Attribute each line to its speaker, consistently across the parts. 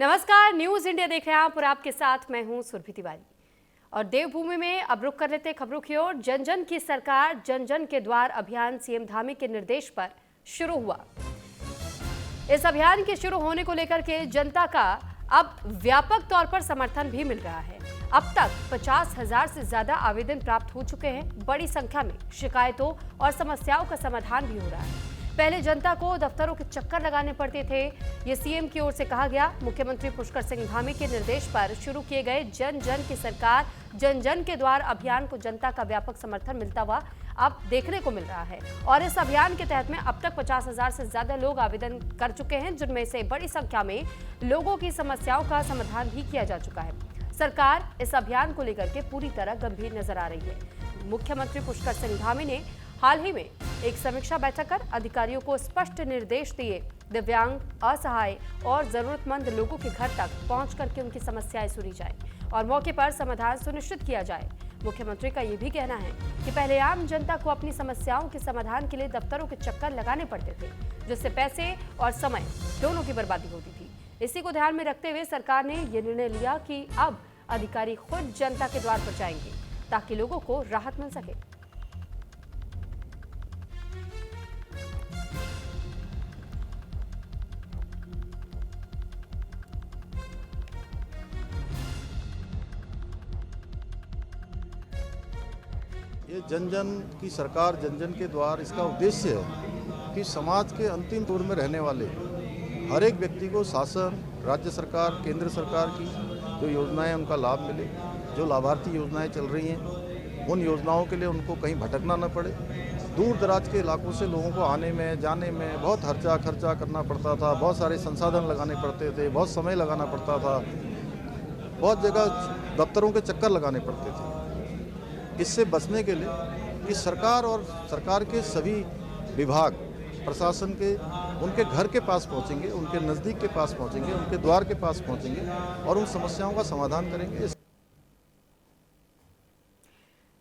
Speaker 1: नमस्कार, news India देख रहे हैं आप और आपके साथ मैं हूं सुरभि तिवारी। और देवभूमि में अब रुक कर लेते हैं खबरों की ओर। जन जन की सरकार जन जन के द्वार अभियान सीएम धामी के निर्देश पर शुरू हुआ। इस अभियान के शुरू होने को लेकर के जनता का अब व्यापक तौर पर समर्थन भी मिल रहा है। अब तक 50,000 से ज्यादा आवेदन प्राप्त हो चुके हैं। बड़ी संख्या में शिकायतों और समस्याओं का समाधान भी हो रहा है। पहले जनता को दफ्तरों के चक्कर लगाने पड़ते थे, ये सीएम की ओर से कहा गया। मुख्यमंत्री पुष्कर सिंह धामी के निर्देश पर शुरू किए गए जन जन की सरकार जन जन के द्वार अभियान को जनता का व्यापक समर्थन मिलता हुआ अब देखने को मिल रहा है। और इस अभियान के तहत में अब तक 50,000 से ज्यादा लोग आवेदन कर चुके हैं, जिनमें से बड़ी संख्या में लोगों की समस्याओं का समाधान भी किया जा चुका है। सरकार इस अभियान को लेकर के पूरी तरह गंभीर नजर आ रही है। मुख्यमंत्री पुष्कर सिंह धामी ने हाल ही में एक समीक्षा बैठक कर अधिकारियों को स्पष्ट निर्देश दिए, दिव्यांग, असहाय और जरूरतमंद लोगों के घर तक पहुंच करके उनकी समस्याएं सुनी जाए और मौके पर समाधान सुनिश्चित किया जाए। मुख्यमंत्री का ये भी कहना है कि पहले आम जनता को अपनी समस्याओं के समाधान के लिए दफ्तरों के चक्कर लगाने पड़ते थे, जिससे पैसे और समय दोनों की बर्बादी होती थी। इसी को ध्यान में रखते हुए सरकार ने यह निर्णय लिया कि अब अधिकारी खुद जनता के द्वार पर जाएंगे ताकि लोगों को राहत मिल सके।
Speaker 2: ये जन जन की सरकार जन जन के द्वार, इसका उद्देश्य है कि समाज के अंतिम दौर में रहने वाले हर एक व्यक्ति को शासन, राज्य सरकार, केंद्र सरकार की जो योजनाएं उनका लाभ मिले। जो लाभार्थी योजनाएं चल रही हैं उन योजनाओं के लिए उनको कहीं भटकना न पड़े। दूर दराज के इलाकों से लोगों को आने में जाने में बहुत खर्चा करना पड़ता था, बहुत सारे संसाधन लगाने पड़ते थे, बहुत समय लगाना पड़ता था, बहुत जगह दफ्तरों के चक्कर लगाने पड़ते थे। इससे बचने के लिए कि सरकार और सरकार के सभी विभाग प्रशासन के उनके घर के पास पहुंचेंगे, उनके नज़दीक के पास पहुंचेंगे, उनके द्वार के पास पहुंचेंगे और उन समस्याओं का समाधान करेंगे।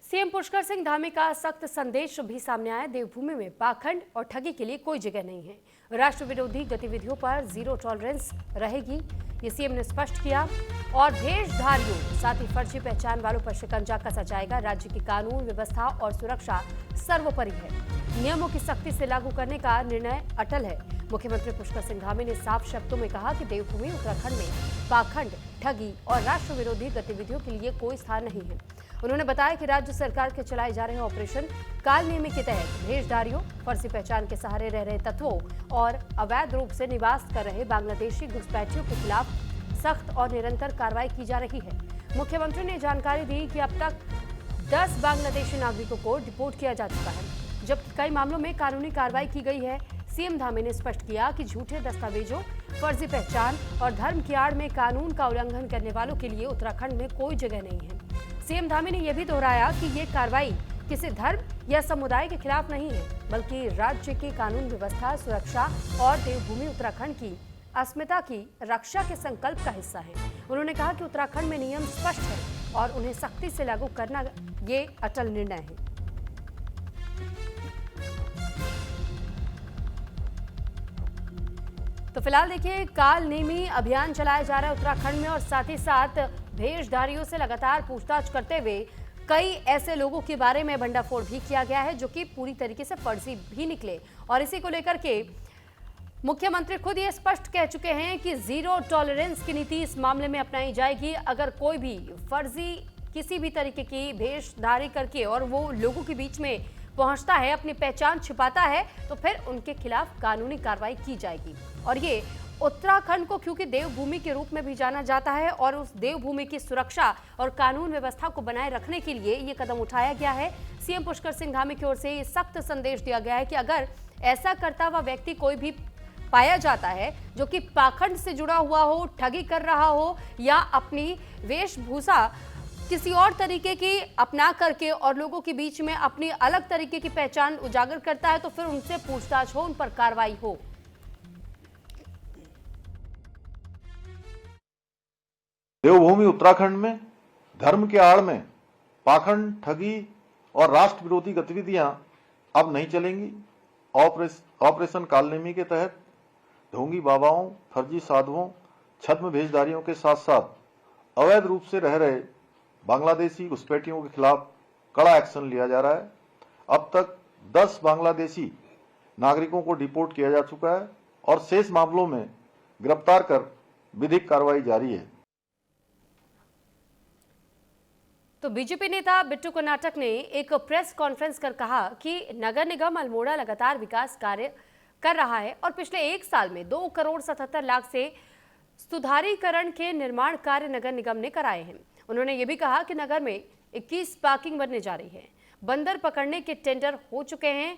Speaker 1: सीएम पुष्कर सिंह धामी का सख्त संदेश भी सामने आया। देवभूमि में पाखंड और ठगी के लिए कोई जगह नहीं है। राष्ट्र विरोधी गतिविधियों पर जीरो टॉलरेंस रहेगी, ये सीएम ने स्पष्ट किया। और भेषधारियों साथ ही फर्जी पहचान वालों पर शिकंजा कसा जाएगा। राज्य की कानून व्यवस्था और सुरक्षा सर्वोपरि है। नियमों की सख्ती से लागू करने का निर्णय अटल है। मुख्यमंत्री पुष्कर सिंह धामी ने साफ शब्दों में कहा कि देवभूमि उत्तराखंड में पाखंड, ठगी और राष्ट्र विरोधी गतिविधियों के लिए कोई स्थान नहीं है। उन्होंने बताया कि राज्य सरकार के चलाए जा रहे ऑपरेशन कालनेमी के तहत भेषधारियों, फर्जी पहचान के सहारे रह रहे तत्वों और अवैध रूप से निवास कर रहे बांग्लादेशी घुसपैठियों के खिलाफ सख्त और निरंतर कार्रवाई की जा रही है। मुख्यमंत्री ने जानकारी दी कि अब तक 10 बांग्लादेशी नागरिकों को डिपोर्ट किया जा चुका है, जबकि कई मामलों में कानूनी कार्रवाई की गई है। सीएम धामी ने स्पष्ट किया कि झूठे दस्तावेजों, फर्जी पहचान और धर्म की आड़ में कानून का उल्लंघन करने वालों के लिए उत्तराखंड में कोई जगह नहीं है। सीएम धामी ने यह भी दोहराया कि ये कार्रवाई किसी धर्म या समुदाय के खिलाफ नहीं है, बल्कि राज्य की कानून व्यवस्था, सुरक्षा और देवभूमि उत्तराखंड की अस्मिता की रक्षा के संकल्प का हिस्सा है। उन्होंने कहा कि उत्तराखंड में नियम स्पष्ट है और उन्हें सख्ती से लागू करना ये अटल निर्णय है। तो फिलहाल देखिए, कालनेमी अभियान चलाया जा रहा है उत्तराखंड में और साथ ही साथ भेषधारियों से लगातार पूछताछ करते हुए कई ऐसे लोगों के बारे में भंडाफोड़ भी किया गया है जो कि पूरी तरीके से फर्जी भी निकले। और इसी को लेकर के मुख्यमंत्री खुद ये स्पष्ट कह चुके हैं कि जीरो टॉलरेंस की नीति इस मामले में अपनाई जाएगी। अगर कोई भी फर्जी किसी भी तरीके की भेषधारी करके और वो लोगों के बीच में पहुंचता है, अपनी पहचान छिपाता है, तो फिर उनके खिलाफ कानूनी कार्रवाई की जाएगी। और ये उत्तराखंड को क्योंकि देवभूमि के रूप में भी जाना जाता है और उस देवभूमि की सुरक्षा और कानून व्यवस्था को बनाए रखने के लिए ये कदम उठाया गया है। सीएम पुष्कर सिंह धामी की ओर से ये सख्त संदेश दिया गया है कि अगर ऐसा करता हुआ व्यक्ति कोई भी पाया जाता है जो कि पाखंड से जुड़ा हुआ हो, ठगी कर रहा हो या अपनी वेशभूषा किसी और तरीके की अपना करके और लोगों के बीच में अपनी अलग तरीके की पहचान उजागर करता है, तो फिर उनसे पूछताछ हो, उन पर कार्रवाई हो।
Speaker 3: देवभूमि उत्तराखंड में धर्म के आड़ में पाखंड, ठगी और राष्ट्र विरोधी गतिविधियां अब नहीं चलेंगी। ऑपरेशन कालनेमी के तहत ढोंगी बाबाओं, फर्जी साधुओं, छद्म भेजदारियों के साथ साथ अवैध रूप से रह रहे बांग्लादेशी घुसपैठियों के खिलाफ कड़ा एक्शन लिया जा रहा है। अब तक 10 बांग्लादेशी नागरिकों को डिपोर्ट किया जा चुका है और शेष मामलों में गिरफ्तार कर विधिक कार्रवाई जारी है।
Speaker 1: तो बीजेपी नेता बिट्टू कर्नाटक ने एक प्रेस कॉन्फ्रेंस कर कहा कि नगर निगम अल्मोड़ा लगातार विकास कार्य कर रहा है और पिछले 1 साल में 2 करोड़ 77 लाख से सुधारीकरण के निर्माण कार्य नगर निगम ने कराए हैं। उन्होंने ये भी कहा कि नगर में 21 पार्किंग बनने जा रही है, बंदर पकड़ने के टेंडर हो चुके हैं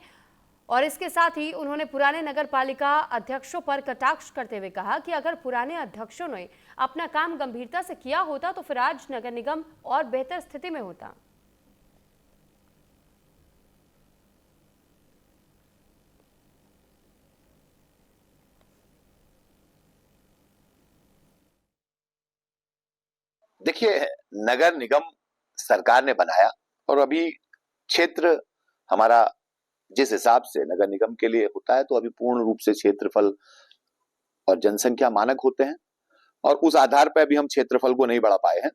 Speaker 1: और इसके साथ ही उन्होंने पुराने नगर पालिका अध्यक्षों पर कटाक्ष करते हुए कहा कि अगर पुराने अध्यक्षों ने अपना काम गंभीरता से किया होता तो फिर आज नगर निगम और बेहतर स्थिति में होता।
Speaker 4: देखिए, नगर निगम सरकार ने बनाया और अभी क्षेत्र हमारा जिस हिसाब से नगर निगम के लिए होता है तो अभी पूर्ण रूप से क्षेत्रफल और जनसंख्या मानक होते हैं और उस आधार पर अभी हम क्षेत्रफल को नहीं बढ़ा पाए हैं।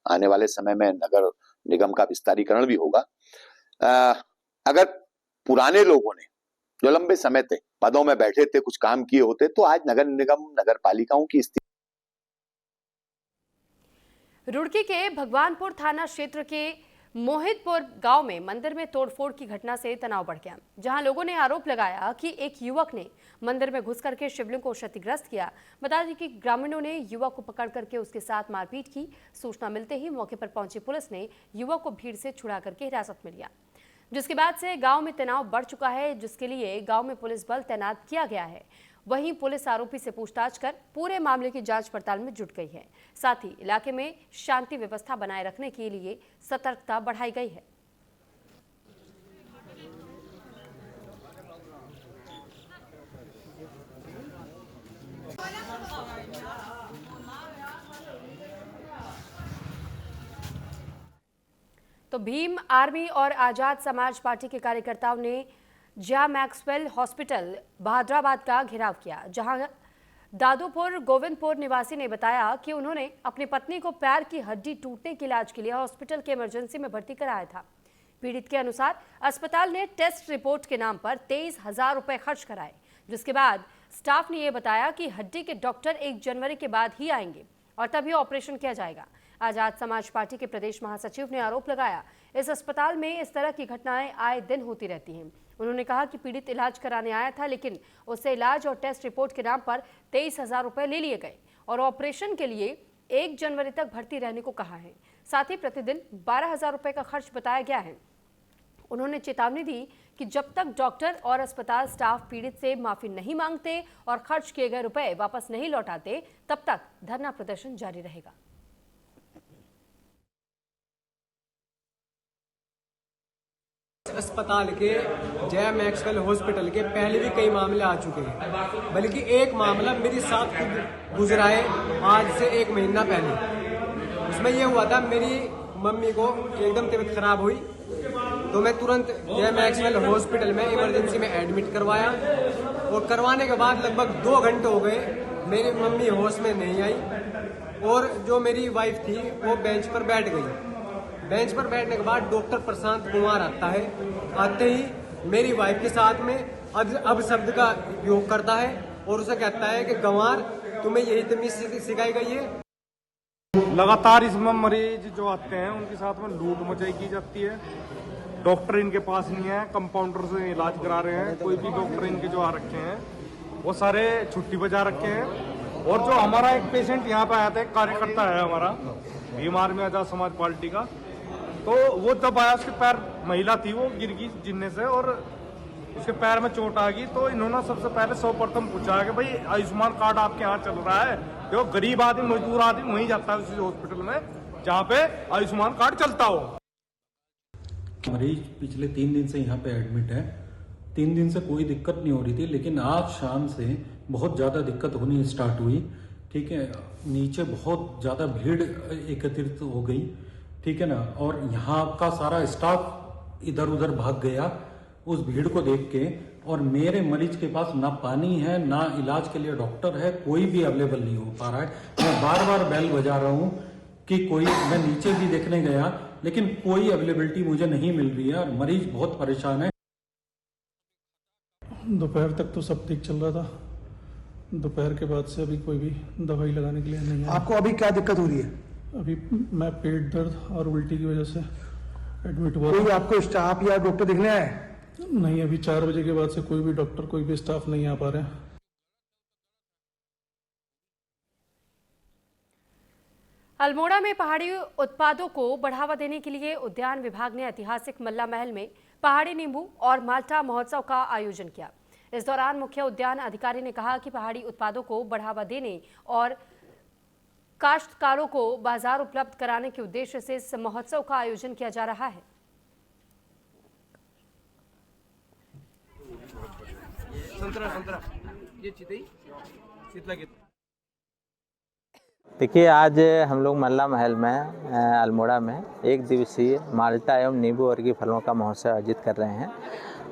Speaker 4: आने वाले समय में नगर निगम का विस्तारीकरण भी होगा। अगर पुराने लोगों ने जो लंबे समय तक पदों में बैठे थे कुछ काम किए होते तो आज नगर निगम नगर पालिकाओं की स्थिति।
Speaker 1: रुड़की के भगवानपुर थाना क्षेत्र के मोहितपुर गांव में मंदिर में तोड़फोड़ की घटना से तनाव बढ़ गया, जहां लोगों ने आरोप लगाया कि एक युवक ने मंदिर में घुस करके शिवलिंग को क्षतिग्रस्त किया। बता दें कि ग्रामीणों ने युवक को पकड़ करके उसके साथ मारपीट की। सूचना मिलते ही मौके पर पहुंची पुलिस ने युवक को भीड़ से छुड़ा करके हिरासत में लिया, जिसके बाद से गांव में तनाव बढ़ चुका है, जिसके लिए गांव में पुलिस बल तैनात किया गया है। वहीं पुलिस आरोपी से पूछताछ कर पूरे मामले की जांच पड़ताल में जुट गई है। साथ ही इलाके में शांति व्यवस्था बनाए रखने के लिए सतर्कता बढ़ाई गई है। तो भीम आर्मी और आजाद समाज पार्टी के कार्यकर्ताओं ने जा मैक्सवेल हॉस्पिटल बहादुराबाद का घेराव किया, जहां दादूपुर गोविंदपुर निवासी ने बताया कि उन्होंने अपनी पत्नी को पैर की हड्डी टूटने के इलाज के लिए हॉस्पिटल के इमरजेंसी में भर्ती कराया था। पीड़ित के अनुसार अस्पताल ने टेस्ट रिपोर्ट के नाम पर 23,000 रुपए खर्च कराए, जिसके बाद स्टाफ ने यह बताया कि हड्डी के डॉक्टर 1 जनवरी के बाद ही आएंगे और तभी ऑपरेशन किया जाएगा। आजाद समाज पार्टी के प्रदेश महासचिव ने आरोप लगाया, इस अस्पताल में इस तरह की घटनाएं आए दिन होती रहती हैं। उन्होंने कहा कि पीड़ित इलाज कराने आया था, लेकिन उससे इलाज और टेस्ट रिपोर्ट के नाम पर 23,000 रुपए ले लिए गए और ऑपरेशन के लिए 1 जनवरी तक भर्ती रहने को कहा है। साथ ही प्रतिदिन 12,000 रुपए का खर्च बताया गया है। उन्होंने चेतावनी दी कि जब तक डॉक्टर और अस्पताल स्टाफ पीड़ित से माफी नहीं मांगते और खर्च किए गए रुपए वापस नहीं लौटाते, तब तक धरना प्रदर्शन जारी रहेगा।
Speaker 5: अस्पताल के जय मैक्सवेल हॉस्पिटल के पहले भी कई मामले आ चुके हैं, बल्कि एक मामला मेरे साथ गुजरा है आज से 1 महीना पहले। उसमें यह हुआ था, मेरी मम्मी को एकदम तबीयत खराब हुई तो मैं तुरंत जय मैक्सवेल हॉस्पिटल में इमरजेंसी में एडमिट करवाया और करवाने के बाद लगभग 2 घंटे हो गए, मेरी मम्मी होश में नहीं आई और जो मेरी वाइफ थी वो बेंच पर बैठ गई। बेंच पर बैठने के बाद डॉक्टर प्रशांत कुमार आता है, आते ही मेरी वाइफ के साथ में अब शब्द का उपयोग करता है और उसे कहता है कि गंवार तुम्हें यही तमीज सिखाई गई है।
Speaker 6: लगातार इसमें मरीज जो आते हैं उनके साथ में लूट मचाई की जाती है। डॉक्टर इनके पास नहीं है, कंपाउंडर से इलाज करा रहे हैं। कोई भी डॉक्टर इनके जो आ रखे हैं वो सारे छुट्टी बजा रखे हैं। और जो हमारा एक पेशेंट यहाँ पे आया था, एक कार्यकर्ता है हमारा भीम आर्मी आजाद समाज पार्टी का, तो वो जब आया उसके पैर, महिला थी वो गिर गई गिरने से और उसके पैर में चोट आ गई। तो इन्होंने सबसे पहले सर्वप्रथम पूछा कि भाई आयुष्मान कार्ड आपके यहाँ चल रहा है? जो गरीब आदमी मजदूर आदमी वहीं जाता है उसी हॉस्पिटल में जहाँ पे आयुष्मान कार्ड चलता हो।
Speaker 7: मरीज पिछले 3 दिन से यहाँ पे एडमिट है। 3 दिन से कोई दिक्कत नहीं हो रही थी, लेकिन आज शाम से बहुत ज्यादा दिक्कत होनी स्टार्ट हुई। ठीक है, नीचे बहुत ज्यादा भीड़ एकत्रित हो गई, ठीक है ना, और यहाँ का सारा स्टाफ इधर उधर भाग गया उस भीड़ को देख के, और मेरे मरीज के पास ना पानी है, ना इलाज के लिए डॉक्टर है, कोई भी अवेलेबल नहीं हो पा रहा है। मैं बार बार बेल बजा रहा हूँ कि कोई, मैं नीचे भी देखने गया लेकिन कोई अवेलेबिलिटी मुझे नहीं मिल रही है और मरीज बहुत परेशान है।
Speaker 8: दोपहर तक तो सब ठीक चल रहा था, दोपहर के बाद से अभी कोई भी दवाई लगाने के लिए नहीं है।
Speaker 9: आपको अभी क्या दिक्कत हो रही है?
Speaker 8: अभी मैं पेट दर्द और उल्टी की वजह से एडमिट हुआ।
Speaker 9: कोई आपको स्टाफ या डॉक्टर देखने आए?
Speaker 8: नहीं, अभी 4 बजे के बाद से कोई भी डॉक्टर, कोई भी स्टाफ नहीं आ पा रहे हैं।
Speaker 1: अल्मोड़ा में पहाड़ी उत्पादों को बढ़ावा देने के लिए उद्यान विभाग ने ऐतिहासिक मल्ला महल में पहाड़ी नींबू और माल्टा महोत्सव का आयोजन किया। इस दौरान मुख्य उद्यान अधिकारी ने कहा कि पहाड़ी उत्पादों को बढ़ावा देने और काश्तकारों को बाजार उपलब्ध कराने के उद्देश्य से इस महोत्सव का आयोजन किया जा रहा है।
Speaker 10: देखिए, आज हम लोग मल्ला महल में अल्मोड़ा में 1 दिवसीय माल्टा एवं नींबू वर्गीय फलों का महोत्सव आयोजित कर रहे हैं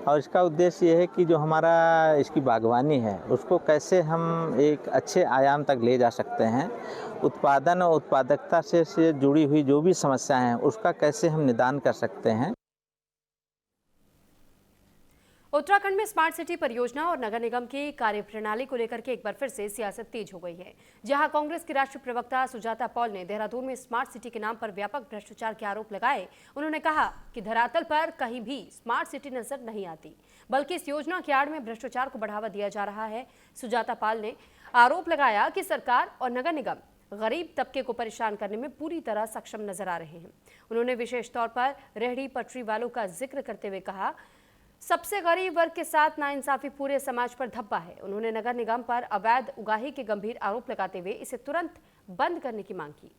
Speaker 10: और इसका उद्देश्य ये है कि जो हमारा इसकी बागवानी है उसको कैसे हम एक अच्छे आयाम तक ले जा सकते हैं, उत्पादन और उत्पादकता से जुड़ी हुई जो भी समस्याएं हैं उसका कैसे हम निदान कर सकते हैं।
Speaker 1: उत्तराखंड में स्मार्ट सिटी परियोजना और नगर निगम की कार्यप्रणाली को लेकर के एक बार फिर से सियासत तेज हो गई है। जहां कांग्रेस की राष्ट्रीय प्रवक्ता सुजाता पॉल ने देहरादून में स्मार्ट सिटी के नाम पर व्यापक भ्रष्टाचार के आरोप लगाए। उन्होंने कहा कि धरातल पर कहीं भी स्मार्ट सिटी नजर नहीं आती, बल्कि इस योजना की आड़ में भ्रष्टाचार को बढ़ावा दिया जा रहा है। सुजाता पॉल ने आरोप लगाया कि सरकार और नगर निगम गरीब तबके को परेशान करने में पूरी तरह सक्षम नजर आ रहे हैं। उन्होंने विशेष तौर पर रेहड़ी पटरी वालों का जिक्र करते हुए कहा, सबसे गरीब वर्ग के साथ नाइंसाफी पूरे समाज पर धब्बा है। उन्होंने नगर निगम पर अवैध उगाही के गंभीर आरोप लगाते हुए इसे तुरंत बंद करने की मांग की।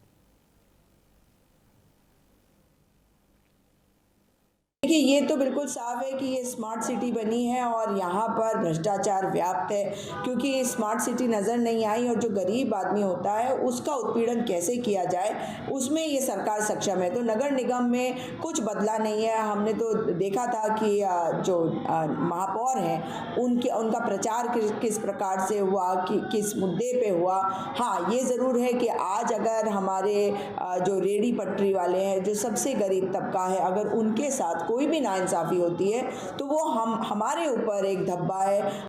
Speaker 11: देखिए, ये तो बिल्कुल साफ है कि ये स्मार्ट सिटी बनी है और यहाँ पर भ्रष्टाचार व्याप्त है, क्योंकि स्मार्ट सिटी नज़र नहीं आई और जो गरीब आदमी होता है उसका उत्पीड़न कैसे किया जाए उसमें ये सरकार सक्षम है। तो नगर निगम में कुछ बदला नहीं है। हमने तो देखा था कि जो महापौर हैं उनका प्रचार किस प्रकार से हुआ, कि किस मुद्दे पे हुआ। हाँ, ये ज़रूर है कि आज अगर हमारे जो रेहड़ी पटरी वाले हैं, जो सबसे गरीब तबका है, अगर उनके साथ कोई भी नाइंसाफी होती है तो वो हमारे ऊपर एक धब्बा है।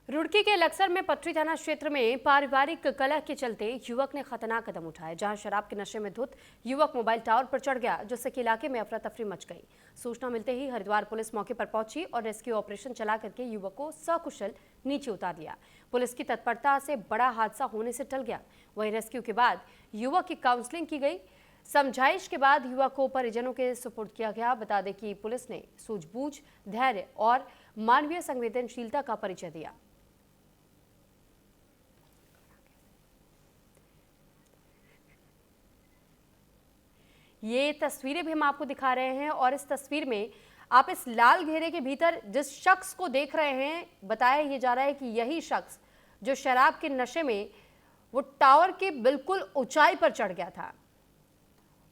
Speaker 1: रुड़की के लक्सर में पटरी थाना क्षेत्र में पारिवारिक कलह के चलते युवक ने खतरनाक कदम उठाए, जहां शराब के नशे में धुत युवक मोबाइल टावर पर चढ़ गया, जिससे कि इलाके में अफरा तफरी मच गई। सूचना मिलते ही हरिद्वार पुलिस मौके पर पहुंची और रेस्क्यू ऑपरेशन चला करके युवक को सकुशल नीचे उतार लिया। पुलिस की तत्परता से बड़ा हादसा होने से टल गया। वहीं रेस्क्यू के बाद युवक की काउंसलिंग की गई। समझाइश के बाद युवक को परिजनों के सुपुर्द किया गया। बता दें कि पुलिस ने सूझबूझ, धैर्य और मानवीय संवेदनशीलता का परिचय दिया। ये तस्वीरें भी हम आपको दिखा रहे हैं और इस तस्वीर में आप इस लाल घेरे के भीतर जिस शख्स को देख रहे हैं, बताया ये जा रहा है कि यही शख्स जो शराब के नशे में वो टावर के बिल्कुल ऊंचाई पर चढ़ गया था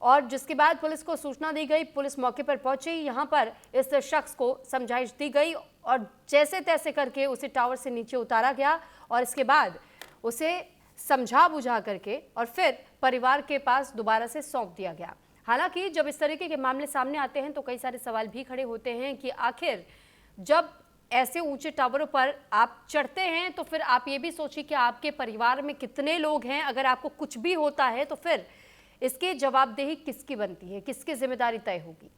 Speaker 1: और जिसके बाद पुलिस को सूचना दी गई। पुलिस मौके पर पहुंची, यहां पर इस शख्स को समझाइश दी गई और जैसे तैसे करके उसे टावर से नीचे उतारा गया और इसके बाद उसे समझा बुझा करके और फिर परिवार के पास दोबारा से सौंप दिया गया। हालांकि जब इस तरीके के मामले सामने आते हैं तो कई सारे सवाल भी खड़े होते हैं कि आखिर जब ऐसे ऊंचे टावरों पर आप चढ़ते हैं तो फिर आप ये भी सोचिए कि आपके परिवार में कितने लोग हैं। अगर आपको कुछ भी होता है तो फिर इसकी जवाबदेही किसकी बनती है, किसकी जिम्मेदारी तय होगी।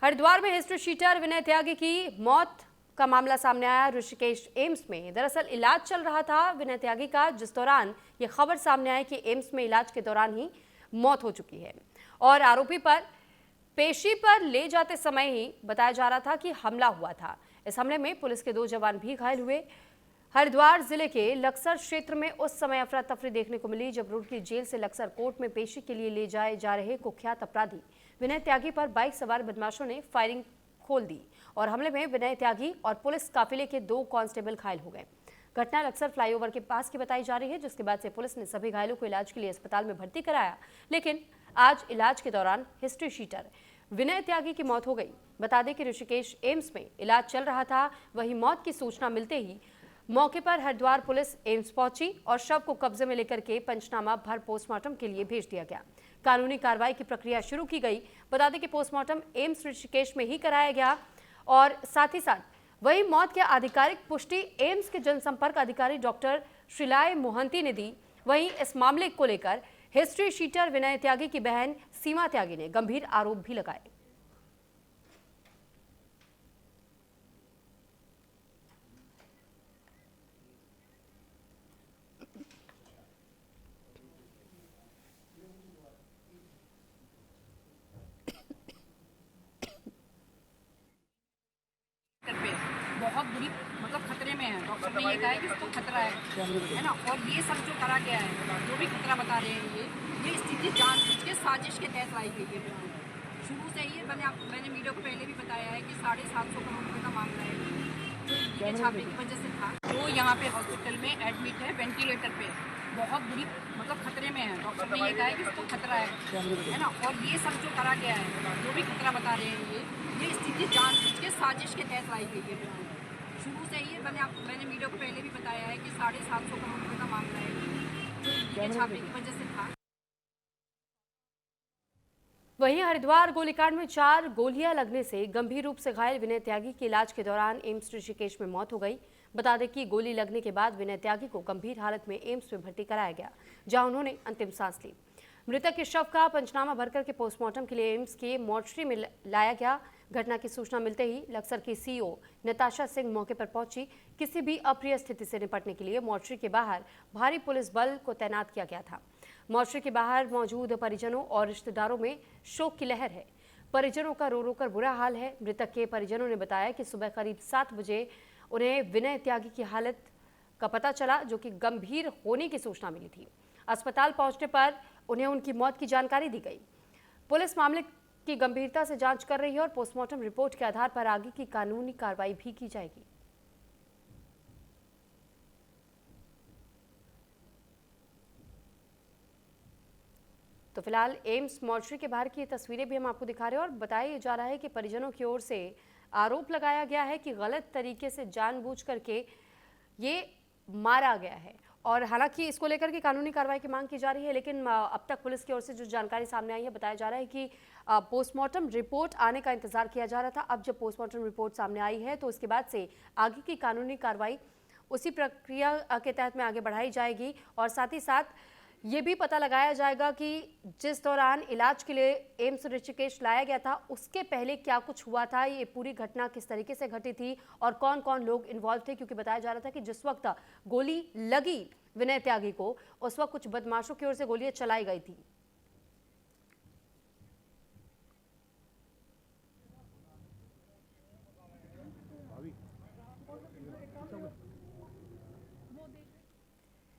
Speaker 1: हरिद्वार में हिस्ट्री शीटर विनय त्यागी की मौत का मामला सामने आया। ऋषिकेश एम्स में दरअसल इलाज चल रहा था विनय त्यागी का, जिस दौरान यह खबर सामने आई कि एम्स में इलाज के दौरान ही मौत हो चुकी है और आरोपी पर पेशी पर ले जाते समय ही बताया जा रहा था कि हमला हुआ था। इस हमले में पुलिस के 2 जवान भी घायल हुए। हरिद्वार जिले के लक्सर क्षेत्र में उस समय अफरा तफरी देखने को मिली जब रुड़की जेल से लक्सर कोर्ट में पेशी के लिए ले जाए जा रहे कुख्यात अपराधी विनय त्यागी पर बाइक सवार बदमाशों ने फायरिंग खोल दी और हमले में विनय त्यागी और पुलिस काफिले के 2 कांस्टेबल घायल हो गए। घटना लक्सर फ्लाईओवर के पास की बताई जा रही है, जिसके बाद से पुलिस ने सभी घायलों को इलाज के लिए अस्पताल में भर्ती कराया, लेकिन आज इलाज के दौरान हिस्ट्री शीटर विनय त्यागी की मौत हो गई। बता दें कि ऋषिकेश एम्स में इलाज चल रहा था, वहीं मौत की सूचना मिलते ही मौके पर हरिद्वार पुलिस एम्स पहुंची और शव को कब्जे में लेकर के पंचनामा भर पोस्टमार्टम के लिए भेज दिया गया। कानूनी कार्रवाई की प्रक्रिया शुरू की गई। बता दें कि पोस्टमार्टम एम्स ऋषिकेश में ही कराया गया और साथ ही साथ वही मौत की आधिकारिक पुष्टि एम्स के जनसंपर्क अधिकारी डॉक्टर श्रीलाय मोहंती ने दी। वहीं इस मामले को लेकर हिस्ट्री शीटर विनय त्यागी की बहन सीमा त्यागी ने गंभीर आरोप भी लगाए।
Speaker 12: बहुत बुरी खतरे में है। डॉक्टर ने ये कहा है कि उसको खतरा है ना, और ये सब जो करा गया है, जो भी खतरा बता रहे हैं, ये स्थिति जानबूझ के साजिश के तहत लाई गई है। शुरू से ही मैंने मीडिया को पहले भी बताया है कि 750 करोड़ रुपये का मामला है, जो ईडी के छापे की वजह से था। वो यहाँ पे हॉस्पिटल में एडमिट है, वेंटिलेटर पे, बहुत बुरी खतरे में है। डॉक्टर ने ये कहा है कि उसको खतरा है ना, और ये सब जो करा गया है, जो भी खतरा बता रहे हैं, ये स्थिति जानबूझ के साजिश के तहत लाई गई है। शुरू से ही मैंने मीडिया को पहले भी बताया है कि 750 करोड़ रुपये का मामला है, जो ईडी के छापे की वजह से था।
Speaker 1: वहीं हरिद्वार गोलीकांड में 4 गोलियां लगने से गंभीर रूप से घायल विनय त्यागी की इलाज के दौरान एम्स ऋषिकेश में मौत हो गई। बता दें कि गोली लगने के बाद विनय त्यागी को गंभीर हालत में एम्स में भर्ती कराया गया, जहां उन्होंने अंतिम सांस ली। मृतक के शव का पंचनामा भरकर के पोस्टमार्टम के लिए एम्स के मोर्चरी में लाया गया। घटना की सूचना मिलते ही लक्सर की सीईओ नताशा सिंह मौके पर पहुंची। किसी भी अप्रिय स्थिति से निपटने के लिए मोर्चरी के बाहर भारी पुलिस बल को तैनात किया गया था। मोर्चरी के बाहर मौजूद परिजनों और रिश्तेदारों में शोक की लहर है। परिजनों का रो रो कर बुरा हाल है। मृतक के परिजनों ने बताया कि सुबह करीब 7 बजे उन्हें विनय त्यागी की हालत का पता चला, जो कि गंभीर होने की सूचना मिली थी। अस्पताल पहुंचने पर उन्हें उनकी मौत की जानकारी दी गई। पुलिस मामले की गंभीरता से जांच कर रही है और पोस्टमार्टम रिपोर्ट के आधार पर आगे की कानूनी कार्रवाई भी की जाएगी। तो फिलहाल एम्स मोर्चरी के बाहर की तस्वीरें भी हम आपको दिखा रहे हैं और बताया जा रहा है कि परिजनों की ओर से आरोप लगाया गया है कि गलत तरीके से जानबूझ करके ये मारा गया है, और हालांकि इसको लेकर के कानूनी कार्रवाई की मांग की जा रही है। लेकिन अब तक पुलिस की ओर से जो जानकारी सामने आई है, बताया जा रहा है कि पोस्टमार्टम रिपोर्ट आने का इंतजार किया जा रहा था। अब जब पोस्टमार्टम रिपोर्ट सामने आई है तो उसके बाद से आगे की कानूनी कार्रवाई उसी प्रक्रिया के तहत में आगे बढ़ाई जाएगी, और साथ ही साथ ये भी पता लगाया जाएगा कि जिस दौरान इलाज के लिए एम्स ऋषिकेश लाया गया था, उसके पहले क्या कुछ हुआ था, ये पूरी घटना किस तरीके से घटी थी और कौन कौन लोग इन्वॉल्व थे। क्योंकि बताया जा रहा था कि जिस वक्त गोली लगी विनय त्यागी को, उस वक्त कुछ बदमाशों की ओर से गोलियां चलाई गई थी।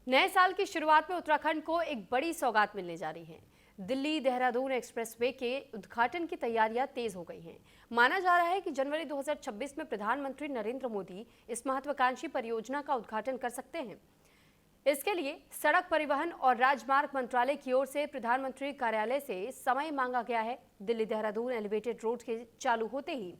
Speaker 1: नए साल की शुरुआत में उत्तराखंड को एक बड़ी सौगात मिलने जा रही है। दिल्ली देहरादून एक्सप्रेसवे के उद्घाटन की तैयारियां तेज हो गई हैं। माना जा रहा है कि जनवरी 2026 में प्रधानमंत्री नरेंद्र मोदी इस महत्वाकांक्षी परियोजना का उद्घाटन कर सकते हैं। इसके लिए सड़क परिवहन और राजमार्ग मंत्रालय की ओर से प्रधानमंत्री कार्यालय से समय मांगा गया है। दिल्ली देहरादून एलिवेटेड रोड के चालू होते ही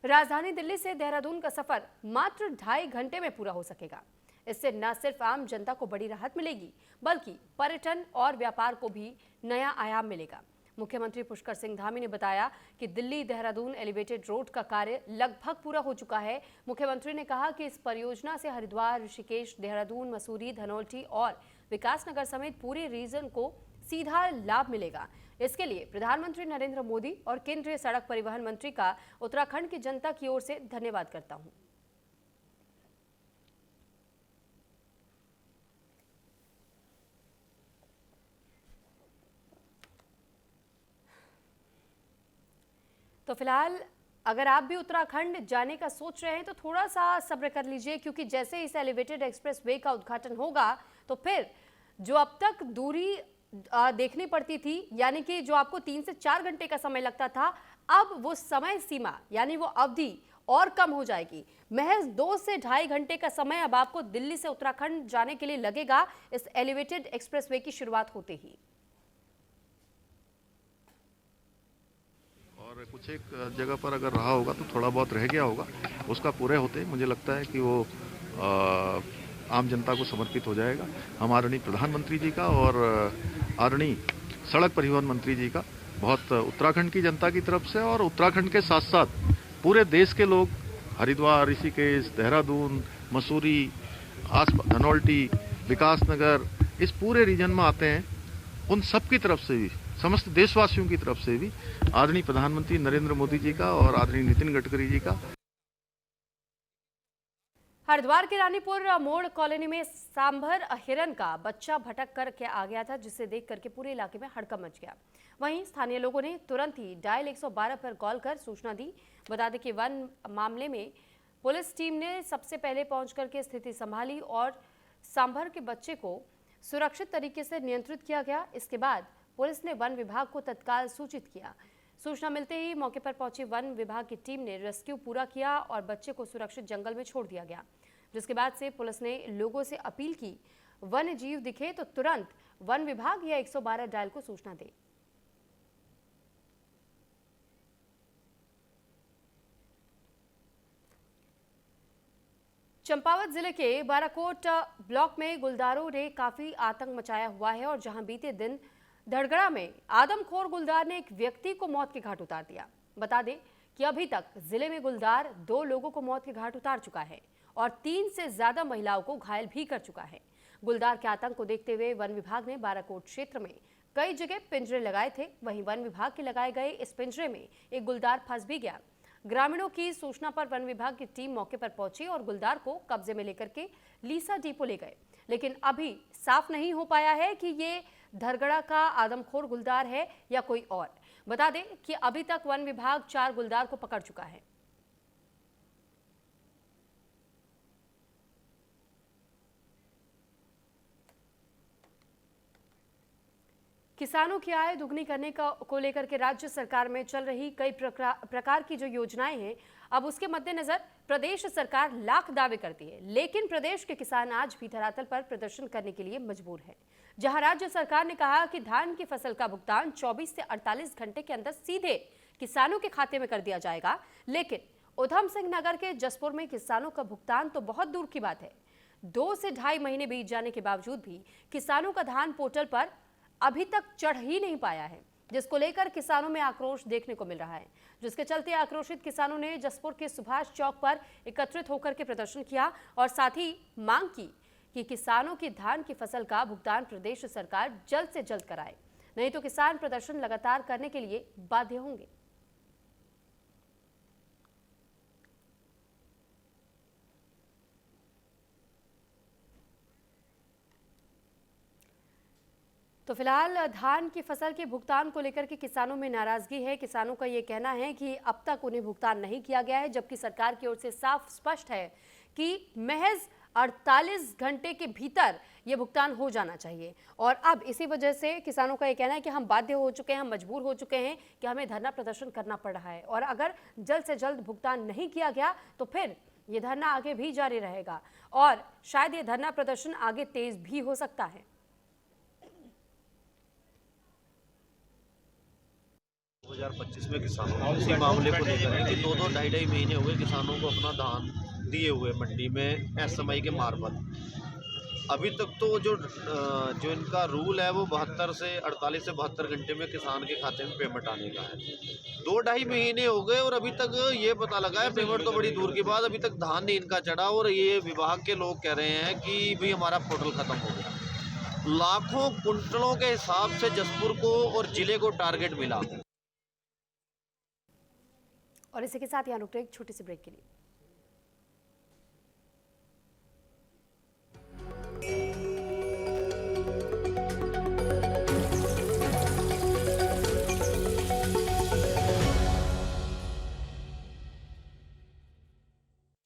Speaker 1: राजधानी दिल्ली से देहरादून का सफर मात्र 2.5 घंटे में पूरा हो सकेगा। इससे न सिर्फ आम जनता को बड़ी राहत मिलेगी, बल्कि पर्यटन और व्यापार को भी नया आयाम मिलेगा। मुख्यमंत्री पुष्कर सिंह धामी ने बताया कि दिल्ली देहरादून एलिवेटेड रोड का कार्य लगभग पूरा हो चुका है। मुख्यमंत्री ने कहा कि इस परियोजना से हरिद्वार, ऋषिकेश, देहरादून, मसूरी, धनौल्टी और विकासनगर समेत पूरे रीजन को सीधा लाभ मिलेगा। इसके लिए प्रधानमंत्री नरेंद्र मोदी और केंद्रीय सड़क परिवहन मंत्री का उत्तराखंड की जनता की ओर से धन्यवाद करता हूं। तो फिलहाल अगर आप भी उत्तराखंड जाने का सोच रहे हैं तो थोड़ा सा सब्र कर लीजिए, क्योंकि जैसे इस एलिवेटेड एक्सप्रेसवे का उद्घाटन होगा तो फिर जो अब तक दूरी देखनी पड़ती थी, यानी कि जो आपको 3 से 4 घंटे का समय लगता था, अब वो समय सीमा यानी वो अवधि और कम हो जाएगी। महज 2 से ढाई घंटे का समय अब आपको दिल्ली से उत्तराखंड जाने के लिए लगेगा इस एलिवेटेड एक्सप्रेसवे की शुरुआत होते ही।
Speaker 3: और कुछ एक जगह पर अगर रहा होगा तो थोड़ा बहुत रह गया होगा, उसका पूरे होते मुझे लगता है कि वो आम जनता को समर्पित हो जाएगा। हम आदरणीय प्रधानमंत्री जी का और आदरणीय सड़क परिवहन मंत्री जी का बहुत उत्तराखंड की जनता की तरफ से और उत्तराखंड के साथ साथ पूरे देश के लोग हरिद्वार, ऋषिकेश, देहरादून, मसूरी, धनौल्टी, विकासनगर, इस पूरे रीजन में आते हैं, उन सब की तरफ से भी, समस्त देशवासियों की तरफ से भी आदरणीय प्रधानमंत्री नरेंद्र मोदी जी का और आदरणीय नितिन गडकरी जी का।
Speaker 1: हरिद्वार के रानीपुर मोड़ कॉलोनी में सांभर हिरन का बच्चा भटक कर के आ गया था, जिसे देख करके पूरे इलाके में हड़कंप मच गया। वहीं स्थानीय लोगों ने तुरंत ही डायल 112 पर कॉल कर सूचना दी। बता दें कि वन मामले में पुलिस टीम ने सबसे पहले पहुंच करके स्थिति संभाली और सांभर के बच्चे को सुरक्षित तरीके से नियंत्रित किया गया। इसके बाद पुलिस ने वन विभाग को तत्काल सूचित किया। सूचना मिलते ही मौके पर पहुंची वन विभाग की टीम ने रेस्क्यू पूरा किया और बच्चे को सुरक्षित जंगल में छोड़ दिया गया, जिसके बाद से पुलिस ने लोगों से अपील की वन्य जीव दिखे तो तुरंत वन विभाग या 112 डायल को सूचना दे। चंपावत जिले के बाराकोट ब्लॉक में गुलदारों ने काफी आतंक मचाया हुआ है और जहां बीते दिन धड़गड़ा में आदमखोर गुलदार ने एक व्यक्ति को मौत के घाट उतार दिया। बता दें कि अभी तक जिले में गुलदार 2 लोगों को मौत के घाट उतार चुका है और 3 से ज्यादा महिलाओं को घायल भी कर चुका है। गुलदार के आतंक को देखते हुए वन विभाग ने बाराकोट क्षेत्र में कई जगह पिंजरे लगाए थे। वहीं वन विभाग के लगाए गए इस पिंजरे में एक गुलदार फंस भी गया। ग्रामीणों की सूचना पर वन विभाग की टीम मौके पर पहुंची और गुलदार को कब्जे में लेकर के लीसा डिपो ले गए, लेकिन अभी साफ नहीं हो पाया है कि ये धरगड़ा का आदमखोर गुलदार है या कोई और। बता दें कि अभी तक वन विभाग 4 गुलदार को पकड़ चुका है। किसानों की आय दुगनी करने को लेकर के राज्य सरकार में चल रही कई प्रकार की जो योजनाएं हैं, अब उसके मद्देनजर प्रदेश सरकार लाख दावे करती है, लेकिन प्रदेश के किसान आज भी धरातल पर प्रदर्शन करने के लिए मजबूर है। जहां राज्य सरकार ने कहा कि धान की फसल का भुगतान 24 से 48 घंटे के अंदर सीधे किसानों के खाते में कर दिया जाएगा, लेकिन उधम सिंह नगर के जसपुर में किसानों का भुगतान तो बहुत दूर की बात है। 2 से ढाई महीने बीत जाने के बावजूद भी किसानों का धान पोर्टल पर अभी तक चढ़ ही नहीं पाया है, जिसको लेकर किसानों में आक्रोश देखने को मिल रहा है। जिसके चलते आक्रोशित किसानों ने जसपुर के सुभाष चौक पर एकत्रित होकर के प्रदर्शन किया और साथ ही मांग की कि किसानों की धान की फसल का भुगतान प्रदेश सरकार जल्द से जल्द कराए, नहीं तो किसान प्रदर्शन लगातार करने के लिए बाध्य होंगे। तो फिलहाल धान की फसल के भुगतान को लेकर के किसानों में नाराजगी है। किसानों का ये कहना है कि अब तक उन्हें भुगतान नहीं किया गया है, जबकि सरकार की ओर से साफ स्पष्ट है कि महज 48 घंटे के भीतर ये भुगतान हो जाना चाहिए। और अब इसी वजह से किसानों का ये कहना है कि हम बाध्य हो चुके हैं, हम मजबूर हो चुके हैं कि हमें धरना प्रदर्शन करना पड़ रहा है और अगर जल्द से जल्द भुगतान नहीं किया गया तो फिर ये धरना आगे भी जारी रहेगा और शायद ये धरना प्रदर्शन आगे तेज भी हो सकता है।
Speaker 13: 2025 में किसानों इसी मामले को लेकर है कि 2-2 ढाई महीने हुए किसानों को अपना धान दिए हुए मंडी में एसएमआई के मार्फत। अभी तक तो जो इनका रूल है वो 48 से 72 घंटे में किसान के खाते में पेमेंट आने का है। 2-2.5 महीने हो गए और अभी तक ये पता लगा है, पेमेंट तो बड़ी दूर की बात, अभी तक धान नहीं इनका चढ़ा और ये विभाग के लोग कह रहे हैं कि भाई हमारा पोर्टल खत्म हो गया। लाखों कुंटलों के हिसाब से जसपुर को और जिले को टारगेट मिला।
Speaker 1: और इसी के साथ यहाँ रुकते हैं एक छोटी सी ब्रेक के लिए।